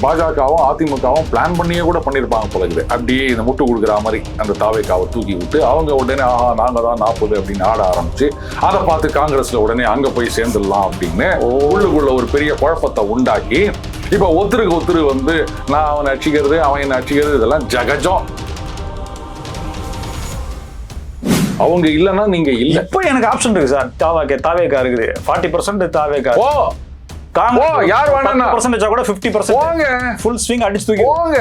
பாஜகவும் அதிமுகவும் பிளான் பண்ணியே கூட பண்ணியிருப்பாங்க போல இருக்குது. அப்படியே இந்த முட்டு கொடுக்குற மாதிரி அந்த தாவேக்காவை தூக்கி விட்டு அவங்க உடனே நாங்க தான் 40 அப்படின்னு ஆட ஆரம்பிச்சு அதை பார்த்து காங்கிரஸ்ல உடனே அங்க போய் சேர்ந்துடலாம் அப்படின்னு உள்ளுக்குள்ள ஒரு பெரிய குழப்பத்தை உண்டாக்கி இப்ப ஒருத்தருக்கு வந்து நான் அவனை அடிச்சுக்கிறது அவன் என்ன அடிச்சுக்கிறது இதெல்லாம் ஜகஜம். அவங்க இல்லைன்னா நீங்க இல்ல. இப்ப எனக்கு ஆப்ஷன் இருக்கு சார். தாவேக்கா இருக்குது 40% தாவேக்கா. யார் வேணா பர்சன்டேஜ் கூட 50% ஃபுல் ஸ்விங் அடிச்சு தூக்கி போங்க.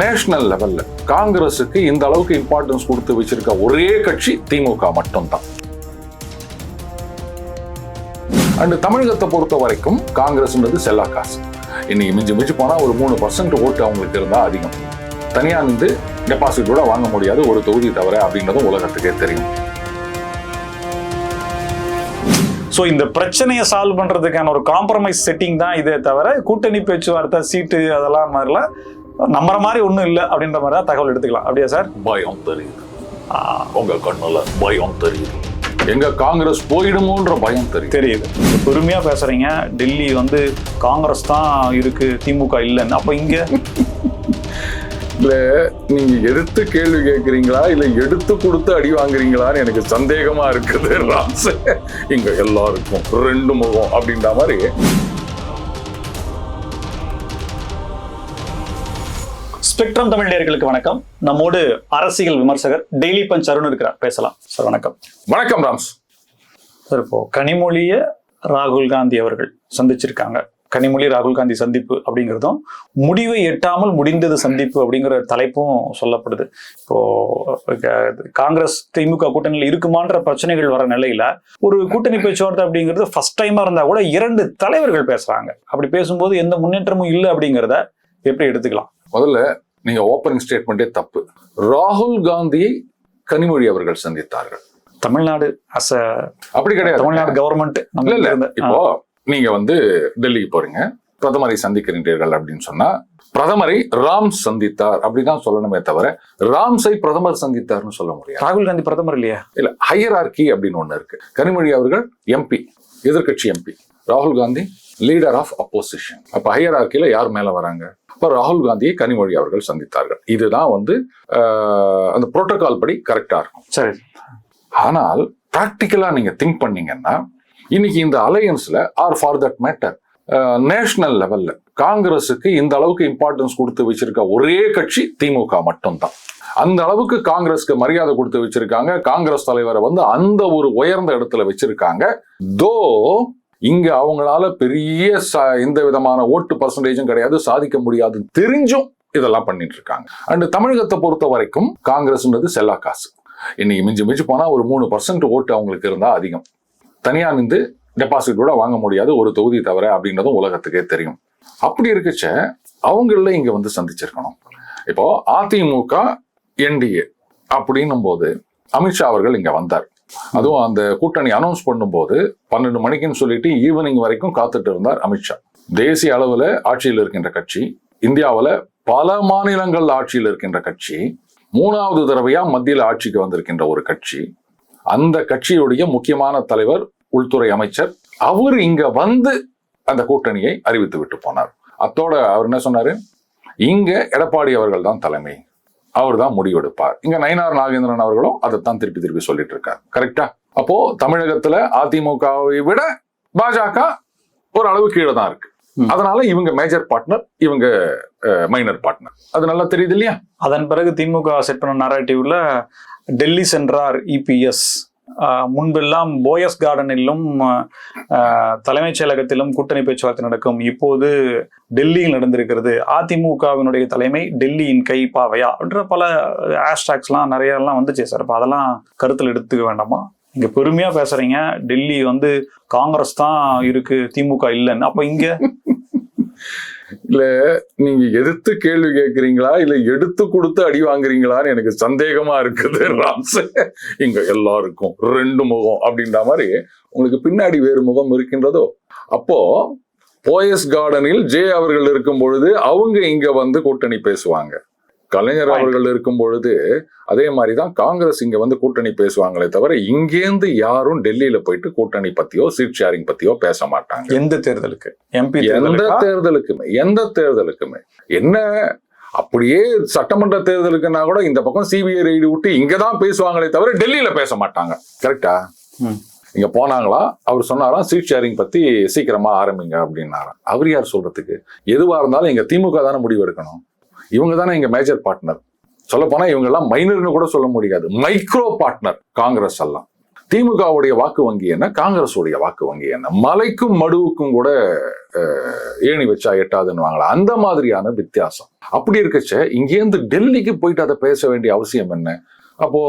நேஷனல் லெவல்ல காங்கிரஸுக்கு இந்த அளவுக்கு இம்பார்ட்டன்ஸ் கொடுத்து வச்சிருக்க ஒரே கட்சி திமுக மட்டும்தான். அண்ட் தமிழகத்தை பொறுத்த வரைக்கும் காங்கிரஸ்ன்றது செல்லா காசு. இன்னைக்கு மிஞ்சி போனா ஒரு 3% ஓட்டு அவங்களுக்கு இருந்தா அதிகம். தனியா நின்று டெபாசிட் கூட வாங்க முடியாது ஒரு தொகுதி தவிர அப்படின்றதும் உலகத்துக்கே தெரியும். ஸோ இந்த பிரச்சனையை சால்வ் பண்றதுக்கான ஒரு காம்ப்ரமைஸ் செட்டிங் தான் இதே தவிர கூட்டணி பேச்சுவார்த்தை சீட்டு அதெல்லாம் மாதிரிலாம் நம்புற மாதிரி ஒன்றும் இல்லை அப்படின்ற மாதிரி தான் தகவல் எடுத்துக்கலாம். அப்படியா சார்? பயம் தெரியுது உங்க கண்ணுல, பயம் தெரியுது. எங்க காங்கிரஸ் போயிடுமோன்ற பயம் தெரியுது. பொறுமையா பேசுறீங்க. டெல்லி வந்து காங்கிரஸ் தான் இருக்கு, திமுக இல்லைன்னு. அப்ப இங்க இல்ல நீங்க எடுத்து கேள்வி கேட்கறீங்களா இல்ல எடுத்து கொடுத்து அடி வாங்குறீங்களான்னு எனக்கு சந்தேகமா இருக்குது. ராம்ஸ் இங்க எல்லாருக்கும் 2 முகம் அப்படின்ற மாதிரி. ஸ்பெக்ட்ரம் தமிழ் நேயர்களுக்கு வணக்கம். நம்மோடு அரசியல் விமர்சகர் டெய்லி பஞ்ச் அருண் இருக்கிறார். பேசலாம் சார். வணக்கம். வணக்கம் ராம்ஸ். சார், இப்போ கனிமொழியை ராகுல் காந்தி அவர்கள் சந்திச்சிருக்காங்க. கனிமொழி ராகுல் காந்தி சந்திப்பு அப்படிங்கிறதும் முடிவை எட்டாமல் முடிந்தது சந்திப்பு அப்படிங்கிற தலைப்பும் சொல்லப்படுது. இப்போ காங்கிரஸ் திமுக கூட்டணியில் இருக்குமான்ற பிரச்சனைகள் வர நிலையில ஒரு கூட்டணி பேச்சுவார்த்தை அப்படிங்கிறது ஃபர்ஸ்ட் டைமா இருந்தா கூட 2 தலைவர்கள் பேசுறாங்க. அப்படி பேசும்போது எந்த முன்னேற்றமும் இல்லை அப்படிங்கிறத எப்படி எடுத்துக்கலாம்? முதல்ல நீங்க ஓப்பனிங் ஸ்டேட்மெண்டே தப்பு. ராகுல் காந்தியை கனிமொழி அவர்கள் சந்தித்தார்கள். தமிழ்நாடு அப்படி கிடையாது. தமிழ்நாடு கவர்மெண்ட் இப்போ நீங்க வந்து டெல்லிக்கு போறீங்க, பிரதமரை சந்திக்கிறீர்கள் அப்படின்னு சொன்னா பிரதமரை ராம் சந்தித்தார் அப்படிதான் சொல்லணுமே தவிர ராம்ஸை பிரதமர் சந்தித்தார்னு சொல்ல முடியாது. ராகுல் காந்தி பிரதமர் இல்லையா? இல்ல, ஹையரார்கி அப்படின்னு ஒண்ணு இருக்கு. கனிமொழி அவர்கள் எம்பி, எதிர்கட்சி எம்பி. ராகுல் காந்தி லீடர் ஆஃப் அப்போசிஷன். அப்ப ஹையரார்கில யார் மேல வராங்க? அப்ப ராகுல் காந்தியை கனிமொழி அவர்கள் சந்தித்தார்கள். இதுதான் வந்து அந்த புரோட்டோகால் படி கரெக்டா இருக்கும். சரி. ஆனால் பிராக்டிக்கலா நீங்க திங்க் பண்ணீங்கன்னா இன்னைக்கு இந்த அலையன்ஸ்ல or for that matter national லெவல்ல காங்கிரஸுக்கு இந்த அளவுக்கு இம்பார்ட்டன்ஸ் கொடுத்து வச்சிருக்க ஒரே கட்சி திமுக மட்டும்தான். அந்த அளவுக்கு காங்கிரஸ்க்கு மரியாதை கொடுத்து வச்சிருக்காங்க. காங்கிரஸ் தலைவரை வந்து அந்த ஒரு உயர்ந்த இடத்துல வச்சிருக்காங்க. தோ இங்க அவங்களால பெரிய எந்த விதமான ஓட்டு பர்சன்டேஜும் கிடையாது, சாதிக்க முடியாது தெரிஞ்சும் இதெல்லாம் பண்ணிட்டு இருக்காங்க. அண்ட் தமிழகத்தை பொறுத்த வரைக்கும் காங்கிரஸ்ன்றது செல்லா காசு. இன்னைக்கு மிஞ்சி போனா ஒரு 3% ஓட்டு அவங்களுக்கு இருந்தா அதிகம். தனியா நின்று டெபாசிட் கூட வாங்க முடியாது ஒரு தொகுதி தவிர அப்படின்றதும் உலகத்துக்கே தெரியும். அப்படி இருக்குச்ச அவங்கள இங்க வந்து சந்திச்சிருக்கணும். இப்போ அதிமுக என்டிஏ அப்படின்னும் போது அமித்ஷா அவர்கள் இங்க வந்தார். அதுவும் அந்த கூட்டணி அனௌன்ஸ் பண்ணும்போது 12 மணிக்குன்னு சொல்லிட்டு ஈவினிங் வரைக்கும் காத்துட்டு இருந்தார் அமித்ஷா. தேசிய அளவுல ஆட்சியில் இருக்கின்ற கட்சி, இந்தியாவில பல மாநிலங்கள் ஆட்சியில் இருக்கின்ற கட்சி, 3வது தடவையா மத்தியில் ஆட்சிக்கு வந்திருக்கின்ற ஒரு கட்சி, அந்த கட்சியுடைய முக்கியமான தலைவர் உள்துறை அமைச்சர், அவர் இங்க வந்து அந்த கூட்டணியை அறிவித்து விட்டு போனார். அத்தோட அவர் என்ன சொன்னாரு? இங்க எடப்பாடி அவர்கள் தான் தலைமை, அவர் தான் முடிவெடுப்பார். இங்க நயினார் நாகேந்திரன் அவர்களும் அதைத்தான் திருப்பி சொல்லிட்டு இருக்கார். கரெக்டா? அப்போ தமிழகத்துல அதிமுகவை விட பாஜக ஒரு அளவு கீழே தான் இருக்கு. அதனால இவங்க மேஜர் பார்ட்னர், இவங்க மைனர் பார்ட்னர். அது நல்லா தெரியுது இல்லையா? அதன் பிறகு திமுக செட் பண்ண நரேட்டிவ்ல டெல்லி சென்றார் இபிஎஸ். முன்பெல்லாம் போயஸ் கார்டனிலும் தலைமைச் செயலகத்திலும் கூட்டணி பேச்சுவார்த்தை நடக்கும். இப்போது டெல்லியில் நடந்திருக்கிறது. அதிமுகவினுடைய தலைமை டெல்லியின் கைப்பாவையா அப்படின்ற பல ஹேஷ்டாக்ஸ்லாம் நிறைய எல்லாம் வந்துச்சு சார். அப்ப அதெல்லாம் கருத்தில் எடுத்துக்க வேண்டாமா? இங்க பெருமையா பேசுறீங்க, டெல்லி வந்து காங்கிரஸ் தான் இருக்கு, திமுக இல்லைன்னு. அப்ப இங்க இல்ல நீங்க எதிர்த்து கேள்வி கேட்கறீங்களா இல்ல எடுத்து கொடுத்து அடி வாங்குறீங்களான்னு எனக்கு சந்தேகமா இருக்குது. ராம்ஸ் இங்க எல்லாருக்கும் 2 முகம் அப்படின்ற மாதிரி உங்களுக்கு பின்னாடி வேறு முகம் இருக்கின்றதோ. அப்போ போயஸ் கார்டனில் ஜே அவர்கள் இருக்கும் பொழுது அவங்க இங்க வந்து கூட்டணி பேசுவாங்க. கலைஞர் அவர்கள் இருக்கும் பொழுது அதே மாதிரிதான் காங்கிரஸ் இங்க வந்து கூட்டணி பேசுவாங்களே தவிர இங்கேருந்து யாரும் டெல்லியில போயிட்டு கூட்டணி பத்தியோ சீட் ஷேரிங் பத்தியோ பேச மாட்டாங்க. எந்த தேர்தலுக்கு? எம்பி எந்த தேர்தலுக்குமே என்ன அப்படியே சட்டமன்ற தேர்தலுக்குன்னா கூட இந்த பக்கம் சிபிஐ ரெய்டு விட்டு இங்கதான் பேசுவாங்களே தவிர டெல்லியில பேச மாட்டாங்க. கரெக்டா? இங்க போனாங்களா, அவர் சொன்னாராம் சீட் ஷேரிங் பத்தி சீக்கிரமா ஆரம்பிங்க அப்படின்னாராம். அவர் யார் சொல்றதுக்கு? எதுவா இருந்தாலும் இங்க திமுக தானே முடிவு எடுக்கணும். இவங்க தானே இங்க மேஜர் பார்ட்னர். சொல்ல போனா இவங்க எல்லாம் மைனர்னு கூட சொல்ல முடியாது, மைக்ரோ பார்ட்னர் காங்கிரஸ் எல்லாம். திமுகவுடைய வாக்கு வங்கி என்ன, காங்கிரஸ் உடைய வாக்கு வங்கி என்ன? மலைக்கும் மடுவுக்கும் கூட ஏணி வச்சா எட்டாதுன்னு அந்த மாதிரியான வித்தியாசம். அப்படி இருக்கச்ச இங்கேருந்து டெல்லிக்கு போயிட்டு அதை பேச வேண்டிய அவசியம் என்ன? அப்போ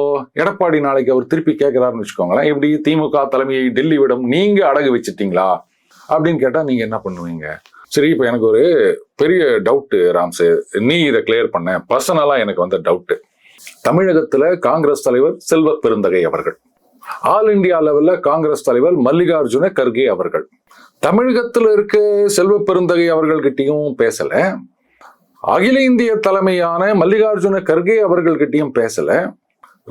எடப்பாடி நாளைக்கு அவர் திருப்பி கேட்கிறாருன்னு வச்சுக்கோங்களேன், இப்படி திமுக தலைமையை டெல்லிவிடம் நீங்க அடகு வச்சுட்டீங்களா அப்படின்னு கேட்டா நீங்க என்ன பண்ணுவீங்க? சரி, இப்ப எனக்கு ஒரு பெரிய டவுட் ராம்சே, நீ இதை கிளியர் பண்ண. பர்சனலா எனக்கு வந்த டவுட், தமிழகத்துல காங்கிரஸ் தலைவர் செல்வ பெருந்தகை அவர்கள், ஆல் இந்தியா லெவல்ல காங்கிரஸ் தலைவர் மல்லிகார்ஜுன கர்கே அவர்கள், தமிழகத்துல இருக்க செல்வ பெருந்தகை அவர்கள்கிட்டையும் பேசல, அகில இந்திய தலைமையான மல்லிகார்ஜுன கர்கே அவர்கள்கிட்டையும் பேசல,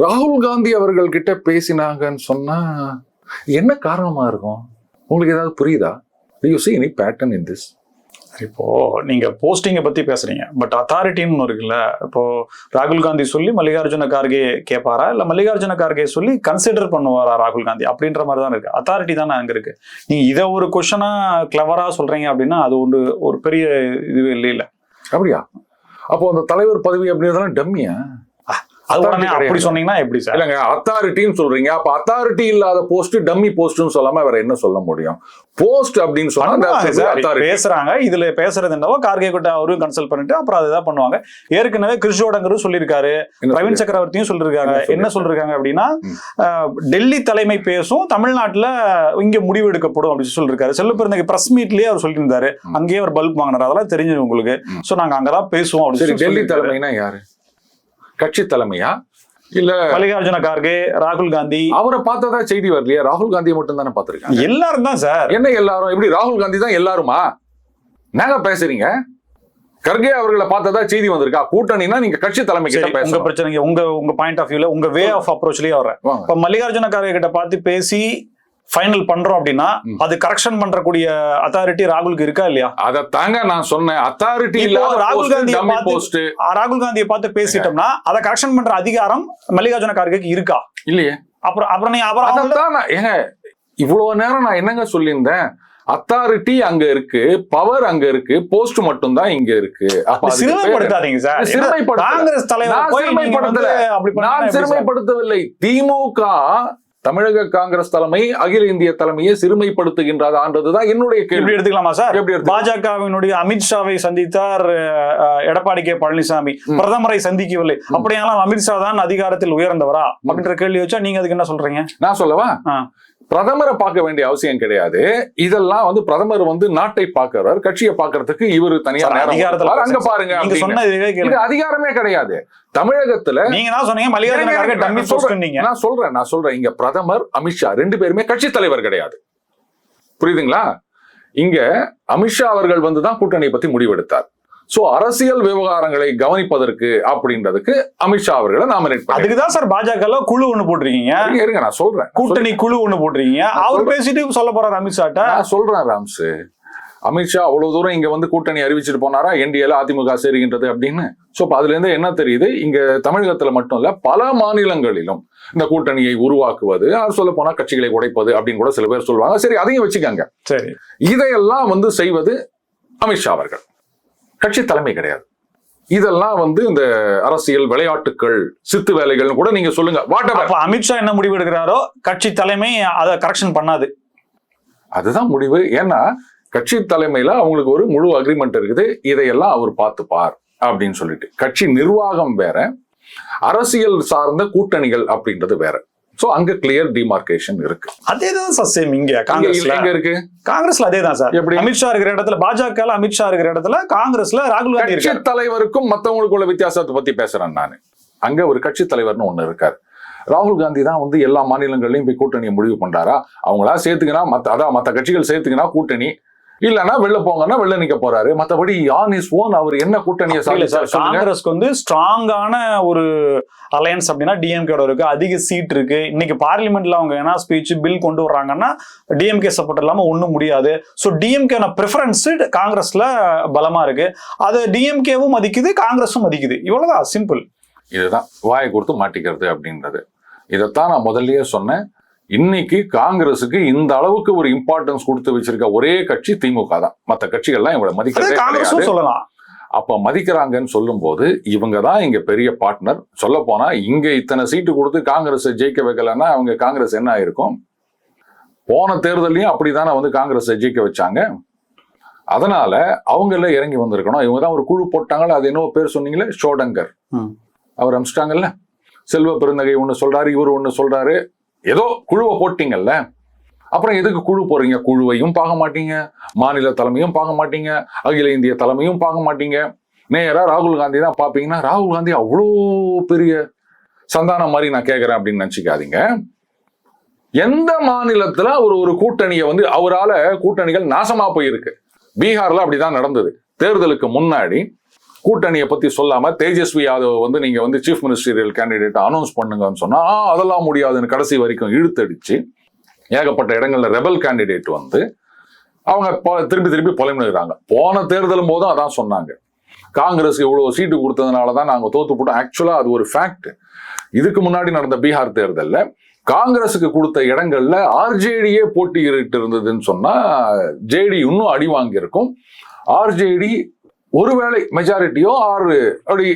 ராகுல் காந்தி அவர்கள் கிட்ட பேசினாங்கன்னு சொன்னா என்ன காரணமா இருக்கும்? உங்களுக்கு ஏதாவது புரியுதா? Do you see any pattern in this? இப்போ நீங்க போஸ்டிங்கை பத்தி பேசுறீங்க, பட் அத்தாரிட்டின்னு இருக்குல்ல. இப்போ ராகுல் காந்தி சொல்லி மல்லிகார்ஜுன கார்கே கேட்பாரா, இல்ல மல்லிகார்ஜுன கார்கே சொல்லி கன்சிடர் பண்ணுவாரா ராகுல் காந்தி? அப்படின்ற மாதிரி தான் இருக்கு. அத்தாரிட்டி தானே அங்க இருக்கு. நீங்க இதை ஒரு கொஸ்டனா கிளவரா சொல்றீங்க அப்படின்னா அது ஒரு பெரிய இதுவே இல்ல. அப்படியா? அப்போ அந்த தலைவர் பதவி அப்படின்றதெல்லாம் டம்மியா? அது உடனே அப்படி சொன்னீங்கன்னா எப்படி சார்? இல்லங்க, அத்தாரிட்டின்னு சொல்றீங்க. அப்ப அத்தாரிட்டி இல்லாத போஸ்ட் டம்மி போஸ்ட்னு சொல்லாம வேற என்ன சொல்ல முடியும்? போஸ்ட் அப்படின்னு சொன்னா பேசுறாங்க. இதுல பேசுறது என்னவோ கார்கே கிட்ட அவரும் கன்சல்ட் பண்ணிட்டு அப்புறம் அதுதான் பண்ணுவாங்க. ஏற்கனவே கிருஷ்ணோடங்கரும் சொல்லியிருக்காரு, பிரவீன் சக்கரவர்த்தியும் சொல்லிருக்காங்க. என்ன சொல்லிருக்காங்க அப்படின்னா, டெல்லி தலைமை பேசும், தமிழ்நாட்டுல இங்க முடிவு எடுக்கப்படும் அப்படின்னு சொல்லிருக்காரு. செல்வ பெருந்தகை பிரஸ் மீட்லயே அவர் சொல்லியிருந்தாரு, அங்கேயே அவர் பல்ப் வாங்கினார். அதெல்லாம் தெரிஞ்சது உங்களுக்கு. சோ நாங்க அங்கதான் பேசுவோம் அப்படின்னு. டெல்லி தலைமைனா யாரு? கட்சி தலைமையா இல்ல மல்லிகார்ஜுன கார்கே, ராகுல் காந்தி? அவரை பார்த்ததா செய்தி வரலையா? ராகுல் காந்தியை மட்டும் தானே பார்த்திருக்காங்க. எல்லாரும் தான் சார். என்ன எல்லாரும்? எப்படி ராகுல் காந்தி தான் எல்லாருமா? நாங்க பேசுறீங்க. கர்கே அவர்களை பார்த்ததா செய்தி வந்திருக்கா? கூட்டணினா நீங்க கட்சி தலைமை கிட்ட பேசுங்க. உங்க பிரச்சனை, உங்க பாயிண்ட் ஆஃப் வியூல, உங்க வே ஆஃப் அப்ரோச்லயே வர்றேன். இப்ப மல்லிகார்ஜுன கார்கே கிட்ட பார்த்து பேசி ஃபைனல் பண்றோம் அப்படின்னா அது கரெக்ஷன் பண்றக்கூடிய அத்தாரிட்டி ராகுலுக்கு இருக்கா இல்லையா? அத தாங்க நான் சொன்னேன். அத்தாரிட்டி இல்ல. ராகுல் காந்தியை பார்த்து பேசிட்டோம்னா அதை கரெக்ஷன் பண்ற அதிகாரம் மல்லிகார்ஜுன கார்கேக்கு இருக்கா? இல்லையே. அப்புறம் ஏங்க இவ்வளவு நேரம் நான் என்னங்க சொல்லியிருந்தேன்? அத்தாரிட்டி அங்க இருக்கு, பவர் அங்க இருக்கு, போஸ்ட் மட்டும் தான் இங்க இருக்கு. சிறுமைப்படுத்தாதீங்க சார். காங்கிரஸ் தலைவர் நான் சிறுமைப்படுத்தவில்லை. திமுக தமிழக காங்கிரஸ் தலைமை அகில இந்திய தலைமையை சிறுமைப்படுத்துகின்றதுதான் என்னுடைய கேள்வி. எடுத்துக்கலாமா சார்? பாஜகவினுடைய அமித்ஷாவை சந்தித்தார் எடப்பாடி கே பழனிசாமி, பிரதமரை சந்திக்கவில்லை. அப்படியெல்லாம் அமித்ஷா தான் அதிகாரத்தில் உயர்ந்தவரா அப்படின்ற கேள்வி வச்சா நீங்க அதுக்கு என்ன சொல்றீங்க? நான் சொல்லவா? பிரதமரை பார்க்க வேண்டிய அவசியம் கிடையாது. இதெல்லாம் பிரதமர் நாட்டை பார்க்கிறார், கட்சியை பார்க்கறதுக்கு இவரு தனியா அங்க பாருங்க. இது அதிகாரமே கிடையாது தமிழகத்துல. நீங்க நான் சொன்னீங்க மல்லிகார்ஜுன கார்கே டம்மி போஸ்ட். நான் சொல்றேன் இங்க பிரதமர் அமித்ஷா ரெண்டு பேருமே கட்சி தலைவர் கிடையாது. புரியுதுங்களா? இங்க அமித்ஷா அவர்கள் தான் கூட்டணியை பத்தி முடிவெடுத்தார். சோ அரசியல் விவகாரங்களை கவனிப்பதற்கு அப்படின்றதுக்கு அமித்ஷா அவர்களை நாமினேட் பண்ணி, அதுக்குதான் சார் பாஜக குழு ஒண்ணு போட்டிருக்கீங்க. இருங்க நான் சொல்றேன், கூட்டணி குழு ஒண்ணு போட்டிருக்கீங்க. அவர் பேசிட்டு சொல்ல போறாரு அமித்ஷா. நான் சொல்றேன் ராம்ஸ், அமித்ஷா அவ்வளவு தூரம் இங்க கூட்டணி அறிவிச்சிட்டு போனாரா என்டிஏல அதிமுக சேருகின்றது அப்படின்னு. சோ அதுல இருந்து என்ன தெரியுது, இங்க தமிழகத்துல மட்டும் இல்ல பல மாநிலங்களிலும் இந்த கூட்டணியை உருவாக்குவது, சொல்ல போனா கட்சிகளை உடைப்பது அப்படின்னு கூட சில பேர் சொல்லுவாங்க. சரி, அதையும் வச்சுக்காங்க. சரி, இதையெல்லாம் செய்வது அமித்ஷா அவர்கள், கட்சி தலைமை கிடையாது. இதெல்லாம் இந்த அரசியல் விளையாட்டுகள், சித்து வேலைகள் கூட நீங்க சொல்லுங்க. அமித்ஷா என்ன முடிவு எடுக்கிறாரோ கட்சி தலைமை அதை கரெக்ஷன் பண்ணாது. அதுதான் முடிவு. ஏன்னா கட்சி தலைமையில அவங்களுக்கு ஒரு முழு அக்ரிமெண்ட் இருக்குது. இதையெல்லாம் அவர் பார்த்துப்பார் அப்படின்னு சொல்லிட்டு. கட்சி நிர்வாகம் வேற, அரசியல் சார்ந்த கூட்டணிகள் அப்படின்றது வேற. சோ அங்க கிளியர் டிமார்கேஷன் இருக்கு. அதேதான் சார் சேம் இங்க காங்கிரஸ்ல இருக்கு. காங்கிரஸ்ல அதேதான் சார். எப்படி அமித்ஷா இருக்கிற இடத்துல பாஜக, அமித்ஷா இருக்கிற இடத்துல காங்கிரஸ்ல ராகுல் காந்தி கட்சி தலைவருக்கும் மத்தவங்களுக்கு உள்ள வித்தியாசத்தை பத்தி பேசுறேன் நானு. அங்க ஒரு கட்சி தலைவர்னு ஒண்ணு இருக்காரு. ராகுல் காந்தி தான் எல்லா மாநிலங்கள்லயும் போய் கூட்டணியை முடிவு பண்றாரா? அவங்களா சேர்த்துக்கினா மத்த கட்சிகள் சேர்த்துக்கினா கூட்டணி, இல்லன்னா வெளில போங்கன்னா வெளில நிக்க போறாரு. மத்தபடி ஆன் இஸ் ஓன் அவர் என்ன கூட்டணியை சாதிச்சாரு? காங்கிரஸ்க்கு வந்து ஸ்ட்ராங்கான ஒரு அலையன்ஸ் அப்படின்னா டிஎம்கேட இருக்கு, அதிக சீட் இருக்கு. இன்னைக்கு பார்லிமெண்ட்ல அவங்க என்ன ஸ்பீச் பில் கொண்டு வர்றாங்கன்னா டிஎம்கே சப்போர்ட் இல்லாம ஒண்ணும் முடியாது. ஸோ டிஎம்கே ப்ரிஃபரன்ஸ் காங்கிரஸ்ல பலமா இருக்கு. அதை டிஎம்கேவும் மதிக்குது, காங்கிரஸும் மதிக்குது. இவ்வளவுதான், சிம்பிள். இதுதான் வாயை கொடுத்து மாட்டிக்கிறது அப்படின்றது. இதைத்தான் நான் முதல்லயே சொன்னேன். இன்னைக்கு காங்கிரஸுக்கு இந்த அளவுக்கு ஒரு இம்பார்ட்டன்ஸ் கொடுத்து வச்சிருக்க ஒரே கட்சி திமுக தான். மற்ற கட்சிகள்லாம் இவங்களை மதிக்கிறதே கிடையாது. சொல்லலாம். அப்ப மதிக்கிறாங்கன்னு சொல்லும் போது இவங்க தான் இங்க பெரிய பார்ட்னர். சொல்ல போனா இங்க இத்தனை சீட்டு கொடுத்து காங்கிரஸ் ஜெயிக்க வைக்கலன்னா அவங்க காங்கிரஸ் என்ன ஆயிருக்கும்? போன தேர்தலையும் அப்படித்தானே வந்து காங்கிரஸ் ஜெயிக்க வச்சாங்க. அதனால அவங்கள இறங்கி வந்திருக்கணும். இவங்க தான் ஒரு குழு போட்டாங்கல்ல, அது என்னவோ பேர் சொன்னீங்களே, ஷோடங்கர், அவர் அனுப்பிச்சிட்டாங்கல்ல. செல்வ பெருந்தகை ஒண்ணு சொல்றாரு, இவர் ஒண்ணு சொல்றாரு. ஏதோ குழுவை போட்டீங்கல்ல, அப்புறம் எதுக்கு குழு போறீங்க? குழுவையும் பார்க்க மாட்டீங்க, மாநில தலைமையும் பார்க்க மாட்டீங்க, அகில இந்திய தலைமையும் பார்க்க மாட்டீங்க. நேரா ராகுல் காந்தி தான் பார்ப்பீங்கன்னா, ராகுல் காந்தி அவ்வளோ பெரிய சந்தானம் மாதிரி நான் கேட்கிறேன் அப்படின்னு நினைச்சுக்காதீங்க. எந்த மாநிலத்துல ஒரு கூட்டணியை வந்து அவரால கூட்டணிகள் நாசமா போயிருக்கு. பீகார்ல அப்படிதான் நடந்தது. தேர்தலுக்கு முன்னாடி கூட்டணியை பத்தி சொல்லாம தேஜஸ்வி யாதவ் வந்து நீங்க வந்து சீஃப் மினிஸ்டரியல் கேண்டிடேட் அனௌன்ஸ் பண்ணுங்கன்னு சொன்னா அதெல்லாம் முடியாதுன்னு கடைசி வரைக்கும் இழுத்தடிச்சு ஏகப்பட்ட இடங்கள்ல ரெபல் கேண்டிடேட் வந்து அவங்க திருப்பி புலம்புகிறாங்க. போன தேர்தலும் போதும் அதான் சொன்னாங்க, காங்கிரஸ் இவ்வளவு சீட்டு கொடுத்ததுனாலதான் நாங்க தோத்து போட்டோம். ஆக்சுவலா அது ஒரு ஃபேக்ட். இதுக்கு முன்னாடி நடந்த பீகார் தேர்தல்ல காங்கிரஸுக்கு கொடுத்த இடங்கள்ல ஆர்ஜேடியே போட்டியிட்டு இருந்ததுன்னு சொன்னா ஜேடி இன்னும் அடி வாங்கியிருக்கும். ஆர்ஜேடி ஒருவேளை மெஜாரிட்டியோ ஆறு அப்படி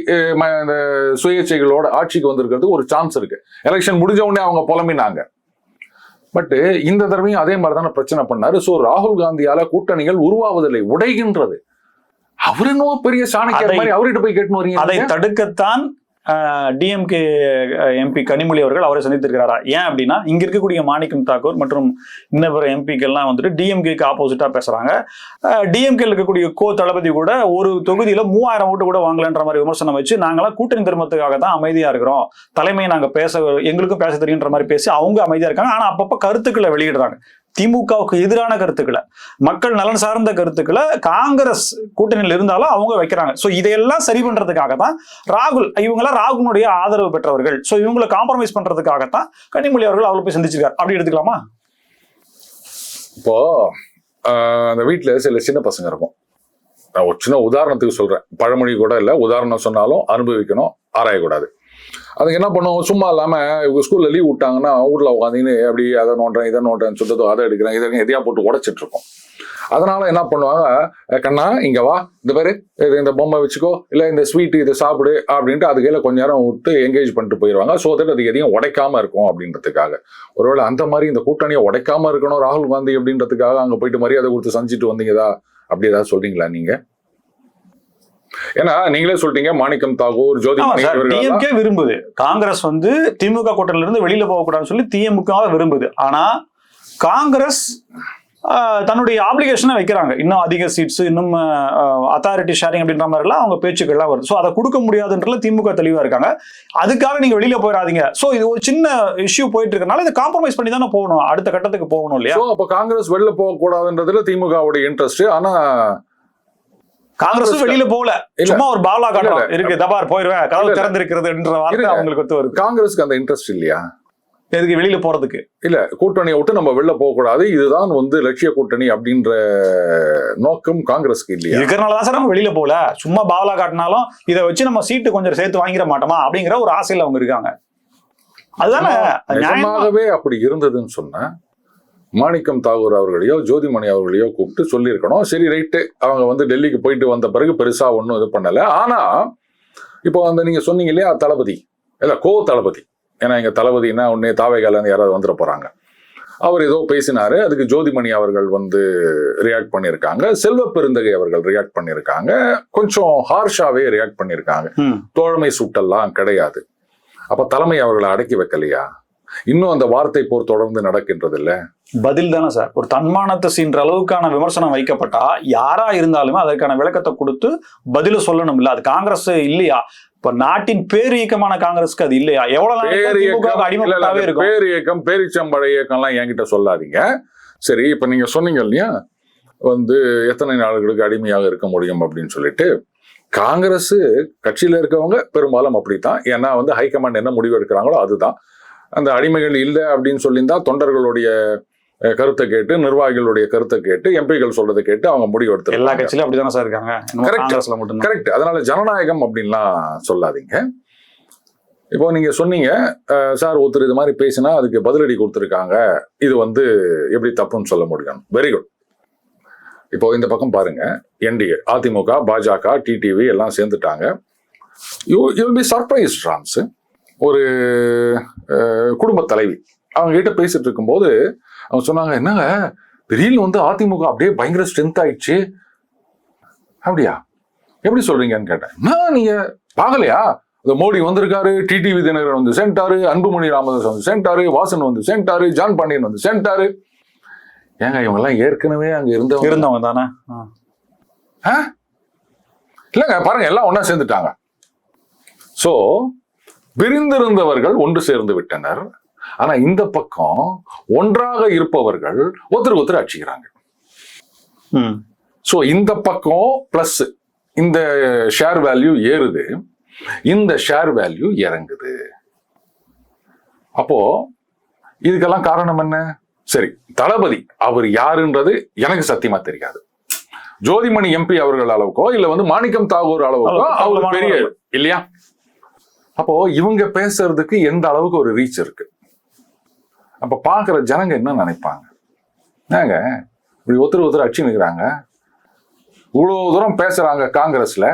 சுயேட்சைகளோட ஆட்சிக்கு வந்திருக்கிறதுக்கு ஒரு சான்ஸ் இருக்கு. எலெக்ஷன் முடிஞ்ச உடனே அவங்க புலம்பினாங்க. பட் இந்த தடவையும் அதே மாதிரி தானே பிரச்சனை பண்ணாரு. சோ ராகுல் காந்தியால கூட்டணிகள் உருவாவதில்லை, உடைகின்றது. அவரு இன்னும் பெரிய சாணக்கியர் மாதிரி அவர்கிட்ட போய் கேட்டு வரீங்க. அதை தடுக்கத்தான் டிஎம்கே எம்பி கனிமொழி அவர்கள் அவரை சந்தித்திருக்கிறாரா? ஏன் அப்படின்னா இங்க இருக்கக்கூடிய மாணிக்கம் தாக்கூர் மற்றும் இன்ன பிற எம்பிக்கெல்லாம் வந்துட்டு டிஎம்கேக்கு ஆப்போசிட்டா பேசுறாங்க. டிஎம்கே இருக்கக்கூடிய தளபதி கூட ஒரு தொகுதியில 3000 ஓட்டு கூட வாங்கலன்ற மாதிரி விமர்சனம் வச்சு நாங்களாம் கூட்டணி திருமணத்துக்காக தான் அமைதியா இருக்கிறோம், தலைமையை நாங்க எங்களுக்கும் பேச தெரியுன்ற மாதிரி பேசி அவங்க அமைதியா இருக்காங்க. ஆனா அப்பப்ப கருத்துக்களை வெளியிடுறாங்க. திமுகவுக்கு எதிரான கருத்துக்களை, மக்கள் நலன் சார்ந்த கருத்துக்களை காங்கிரஸ் கூட்டணியில் இருந்தாலும் அவங்க வைக்கிறாங்க. சோ இதையெல்லாம் சரி பண்றதுக்காக தான் ராகுலுடைய ஆதரவு பெற்றவர்கள். சோ இவங்களை காம்ப்ரமைஸ் பண்றதுக்காகத்தான் கனிமொழி அவர்கள் அவளை போய் சந்திச்சிருக்காரு. அப்படி எடுத்துக்கலாமா? இப்போ அந்த வீட்டுல சில சின்ன பசங்க இருக்கும். நான் ஒரு சின்ன உதாரணத்துக்கு சொல்றேன், பழமொழி கூட இல்ல, உதாரணம் சொன்னாலும் அனுபவிக்கணும், ஆராயக்கூடாது. அதுக்கு என்ன பண்ணுவோம், சும்மா இல்லாம ஸ்கூல்ல லீவ் விட்டாங்கன்னா வீட்டுல உட்காந்துன்னு அப்படி அதை நோண்டுறேன் இதை நோண்டுறேன்னு சொல்லிட்டு அதை எடுக்கிறேன் இதை எதையா போட்டு உடைச்சிட்டு இருக்கோம். அதனால என்ன பண்ணுவாங்க, கண்ணா இங்க வா, இந்த பேரு இந்த பொம்மை வச்சுக்கோ, இல்ல இந்த ஸ்வீட் இதை சாப்பிடு அப்படின்ட்டு அது கையில கொஞ்ச நேரம் விட்டு என்கேஜ் பண்ணிட்டு போயிடுவாங்க. ஸோ தட் அது எதையும் உடைக்காம இருக்கும் அப்படின்றதுக்காக. ஒருவேளை அந்த மாதிரி இந்த கூட்டணியை உடைக்காம இருக்கணும் ராகுல் காந்தி அப்படின்றதுக்காக அங்க போயிட்டு மரியாதை கொடுத்து சந்திச்சுட்டு வந்தீங்கதா, அப்படி ஏதாவது சொல்றீங்களா நீங்க? ஏன்னா நீங்களே சொல்லிட்டீங்க மாணிக்கம் தாக்கூர், டிஎம்கே விரும்புது, காங்கிரஸ் வந்து திமுக கூட்டணியில இருந்து வெளியில போகக்கூடாதுன்னு சொல்லி திமுக விரும்புது. ஆனா காங்கிரஸ் தன்னுடைய ஆப்ளிகேஷனை வைக்கிறாங்க, இன்னும் அதிக சீட்ஸ், இன்னும் அத்தாரிட்டி ஷேரிங் அப்படின்ற மாதிரி எல்லாம் அவங்க பேச்சுக்கள்லாம் வருது. ஸோ அதை கொடுக்க முடியாதுன்றதுல திமுக தெளிவா இருக்காங்க. அதுக்காக நீங்க வெளியில போயிடாதீங்க. ஸோ இது ஒரு சின்ன இஷ்யூ போயிட்டு இருக்கனால இதை காம்ப்ரமைஸ் பண்ணி தானே போகணும், அடுத்த கட்டத்துக்கு போகணும் இல்லையா? அப்ப காங்கிரஸ் வெளில போகக்கூடாதுன்றதுல திமுகவுடைய இன்ட்ரெஸ்ட். ஆனா காங்கிரஸ் வெளியில போகல, சும்மா ஒரு பாலா காட்டுறோம் இருக்கு, தபார் போயிருவேன், கதவு திறந்து இருக்கிறதுன்ற வார்த்தை அவங்களுக்கு ஒத்து வருது. காங்கிரஸ்க்கு அந்த இன்ட்ரெஸ்ட் இல்லையா? எதுக்கு வெளியில போறதுக்கு? இல்ல, கூட்டணியை விட்டு நம்ம வெளில போக கூடாது, இதுதான் வந்து லட்சிய கூட்டணி அப்படின்ற நோக்கம் காங்கிரஸ்க்கு இல்லையா? இருக்கிறனாலதான் சார் நம்ம வெளியில போகல. சும்மா பாலா காட்டினாலும் இதை வச்சு நம்ம சீட்டு கொஞ்சம் சேர்த்து வாங்கிட மாட்டோமா அப்படிங்கிற ஒரு ஆசையில அவங்க இருக்காங்க. அதுதானே நிஜமாகவே அப்படி இருந்ததுன்னு சொன்னா மாணிக்கம் தாக்கூர் அவர்களையோ ஜோதிமணி அவர்களையோ கூப்பிட்டு சொல்லியிருக்கணும். சரி ரைட்டு, அவங்க வந்து டெல்லிக்கு போயிட்டு வந்த பிறகு பெருசா ஒன்றும் இது பண்ணல. ஆனா இப்போ அந்த நீங்க சொன்னீங்க இல்லையா தளபதி, இல்ல தளபதி, ஏன்னா எங்க தளபதினா உடனே தாவேகால யாராவது வந்துட போறாங்க, அவர் ஏதோ பேசினாரு, அதுக்கு ஜோதிமணி அவர்கள் வந்து ரியாக்ட் பண்ணியிருக்காங்க, செல்வ பெருந்தகை அவர்கள் ரியாக்ட் பண்ணியிருக்காங்க, கொஞ்சம் ஹார்ஷாவே ரியாக்ட் பண்ணியிருக்காங்க. தோழமை சூட்டெல்லாம் கிடையாது. அப்ப தலைமை அவர்களை அடக்கி வைக்கலையா? இன்னும் அந்த வார்த்தை போர் தொடர்ந்து நடக்கின்றது இல்ல? பதில் தானே சார். ஒரு தன்மானத்தை சீன்ற அளவுக்கான விமர்சனம் வைக்கப்பட்டா யாரா இருந்தாலுமே அதற்கான விளக்கத்தை கொடுத்து பதில சொல்லணும் இல்ல? அது காங்கிரஸ் இல்லையா? இப்ப நாட்டின் பேரியக்கமான காங்கிரஸ்க்கு அது இல்லையா? எவ்வளவு அடிமையாவே இருக்கும். பேரியக்கம், பேரிச்சம்பழ இயக்கம் எல்லாம் என்கிட்ட சொல்லாதீங்க. சரி, இப்ப நீங்க சொன்னீங்க இல்லையா, வந்து எத்தனை நாடுகளுக்கு அடிமையாக இருக்க முடியும் அப்படின்னு சொல்லிட்டு காங்கிரஸ் கட்சியில இருக்கவங்க பெரும்பாலும் அப்படித்தான். ஏன்னா வந்து ஹைகமாண்ட் என்ன முடிவு எடுக்கிறாங்களோ அதுதான். அந்த அடிமைகள் இல்லை அப்படின்னு சொல்லியிருந்தா தொண்டர்களுடைய கருத்தை கேட்டு, நிர்வாகிகளுடைய கருத்தை கேட்டு, எம்பிகள் சொல்றதை கேட்டு அவங்க முடிவு எடுத்து. எல்லா கட்சியிலும் அப்படிதானே சார் இருக்காங்க. கரெக்ட். அதனால ஜனநாயகம் அப்படின்லாம் சொல்லாதீங்க. இப்போ நீங்க சொன்னீங்க சார் ஒருத்தர் இது மாதிரி பேசினா அதுக்கு பதிலடி கொடுத்துருக்காங்க, இது வந்து எப்படி தப்புன்னு சொல்ல முடியும். Very good. இப்போ இந்த பக்கம் பாருங்க, என்டிஏ, அதிமுக, பாஜக, டிடிவி எல்லாம் சேர்ந்துட்டாங்க. You will be surprised Rams. ஒரு குடும்ப தலைவி அவங்க கிட்ட பேசிட்டு இருக்கும்போது அவங்க சொன்னாங்க, என்னங்க திடீர்னு வந்து அதிமுக அப்படியே பயங்கர ஸ்ட்ரென்த் ஆயிடுச்சு. அப்படியா, எப்படி சொல்றீங்கன்னு கேட்டேன். நீங்க பார்க்கலையா, மோடி வந்திருக்காரு, டிடிவி தினகரன் வந்து சேர்ந்துட்டாரு, அன்புமணி ராமதாஸ் வந்து சேர்ந்துட்டாரு, வாசன் வந்து சேர்ந்துட்டாரு, ஜான் பாண்டியன் வந்து சேர்ந்துட்டாரு. ஏங்க இவங்க எல்லாம் ஏற்கனவே அங்க இருந்தவங்க தானே? இல்லங்க பாருங்க, எல்லாம் ஒன்னா சேர்ந்துட்டாங்க. சோ பிரிந்திருந்தவர்கள் ஒன்று சேர்ந்து விட்டனர். ஆனா இந்த பக்கம் ஒன்றாக இருப்பவர்கள் ஒருத்தருக்கு ஒருத்தர் அடிச்சுக்கிறாங்க. சோ இந்த பக்கம் பிளஸ் இந்த ஷேர் வேல்யூ ஏறுது, இந்த ஷேர் வேல்யூ இறங்குது. அப்போ இதுக்கெல்லாம் காரணம் என்ன? சரி, தளபதி அவர் யாருன்றது எனக்கு சத்தியமா தெரியாது. ஜோதிமணி எம்பி அவர்கள் அளவுக்கோ இல்ல வந்து மாணிக்கம் தாகூர் அளவுக்கோ அவர் பெரிய இல்லையா? அப்போ இவங்க பேசுறதுக்கு எந்த அளவுக்கு ஒரு ரீச் இருக்கு. அப்ப பாக்குற ஜனங்க என்ன நினைப்பாங்க? ஏங்க இப்படி ஒருத்தர் அடிச்சு நிற்கிறாங்க, இவ்வளவு தூரம் பேசுறாங்க காங்கிரஸ்ல,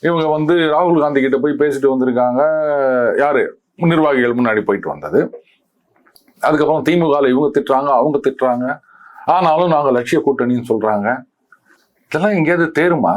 இவங்க வந்து ராகுல் காந்தி கிட்ட போய் பேசிட்டு வந்திருக்காங்க. யாரு நிர்வாகிகள் முன்னாடி போயிட்டு வந்தது. அதுக்கப்புறம் திமுகல இவங்க திட்டுறாங்க, அவங்க திட்டுறாங்க. ஆனாலும் நாங்க லட்சிய கூட்டணின்னு சொல்றாங்க. இதெல்லாம் எங்கேயாவது தேருமா?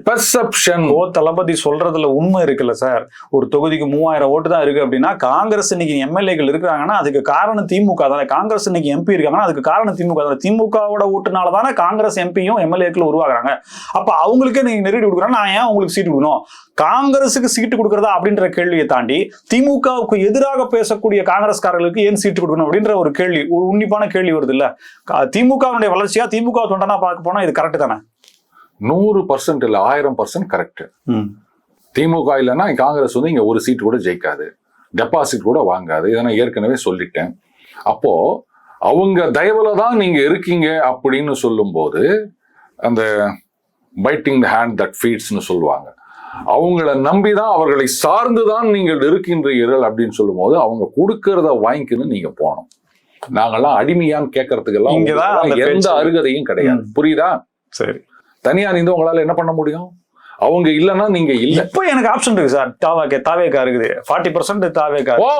பெர்செப்ஷன். தளபதி சொல்றதுல உண்மை இருக்குல்ல சார். ஒரு தொகுதிக்கு 3000 ஓட்டு தான் இருக்கு அப்படின்னா காங்கிரஸ் இன்னைக்கு எம்எல்ஏக்கள் இருக்கிறாங்கன்னா அதுக்கு காரணம் திமுக தானே. காங்கிரஸ் இன்னைக்கு எம்பி இருக்காங்கன்னா அதுக்கு காரணம் திமுக தானே. திமுகவோட ஓட்டுனால தானே காங்கிரஸ் எம்பியும் எம்எல்ஏக்கள் உருவாக்குறாங்க. அப்ப அவங்களுக்கே நீங்க நெருடி கொடுக்குறேன், நான் ஏன் உங்களுக்கு சீட்டு கொடுக்கணும்? காங்கிரஸுக்கு சீட்டு கொடுக்கறதா அப்படின்ற கேள்வியை தாண்டி திமுகவுக்கு எதிராக பேசக்கூடிய காங்கிரஸ்காரர்களுக்கு ஏன் சீட்டு கொடுக்கணும் அப்படின்ற ஒரு கேள்வி, ஒரு உன்னிப்பான கேள்வி வருது இல்ல. திமுகவுடைய வளர்ச்சியா திமுக தொண்டனா பார்க்க போனா இது கரெக்ட் தானே? 100% இல்ல 1000% கரெக்ட். திமுக இல்லைன்னா காங்கிரஸ் வந்து இங்க ஒரு சீட் கூட ஜெயிக்காது, டெபாசிட் கூட வாங்காது. இதை நான் ஏற்கனவே சொல்லிட்டேன். அப்போ அவங்க தயவுல தான் நீங்க இருக்கீங்க அப்படின்னு சொல்லும் போது அந்த பைட்டிங் த ஹேண்ட் தட் ஃபீட்ஸ்னு சொல்லுவாங்க. அவங்கள நம்பிதான், அவர்களை சார்ந்துதான் நீங்கள் இருக்கின்றீர்கள் அப்படின்னு சொல்லும் போது அவங்க கொடுக்கறத வாங்கிக்கணும், நீங்க போகணும். நாங்கெல்லாம் அடிமையான்னு கேட்கறதுக்கெல்லாம் எந்த அருகதையும் கிடையாது. புரியுதா? சரி. தனியா நீங்க உங்களால என்ன பண்ண முடியும்? அவங்க இல்லன்னா நீங்க இல்ல. இப்ப எனக்கு ஆப்ஷன் இருக்கு சார். தாவேகா இருக்குது, 40% தாவேகா. ஓ